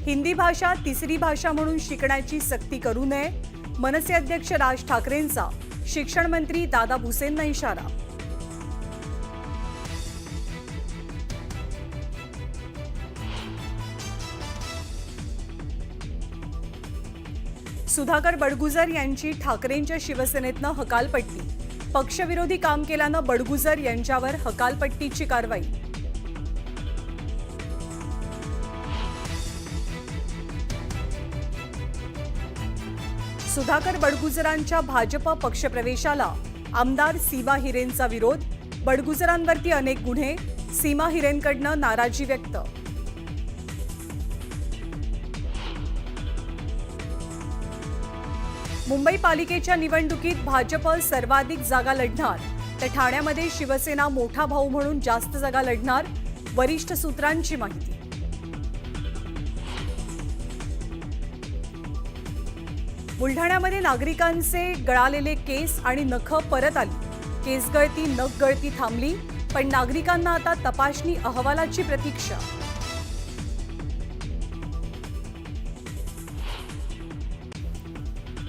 हिंदी भाषा तिसरी भाषा म्हणून शिकण्याची सक्ती करू नये, मनसे अध्यक्ष राज ठाकरेंचा शिक्षण मंत्री दादा भुसेंना इशारा. सुधाकर बडगुजर यांची ठाकरेंच्या शिवसेनेतनं हकालपट्टी. पक्षविरोधी काम केल्यानं बडगुजर यांच्यावर हकालपट्टीची कारवाई. सुधाकर बडगुजरांच्या भाजप पक्षप्रवेशाला आमदार सीमा हिरेंचा विरोध. बडगुजरांवरती अनेक गुन्हे, सीमा हिरेंकडनं नाराजी व्यक्त. मुंबई पालिकेच्या निवडणुकीत भाजप सर्वाधिक जागा लढणार, तर ठाण्यामध्ये शिवसेना मोठा भाऊ म्हणून जास्त जागा लढणार, वरिष्ठ सूत्रांची माहिती. बुलढाण्यामध्ये नागरिकांचे गळालेले केस आणि नखं परत आली. केस गळती नख गळती थांबली, पण नागरिकांना आता तपासणी अहवालाची प्रतीक्षा.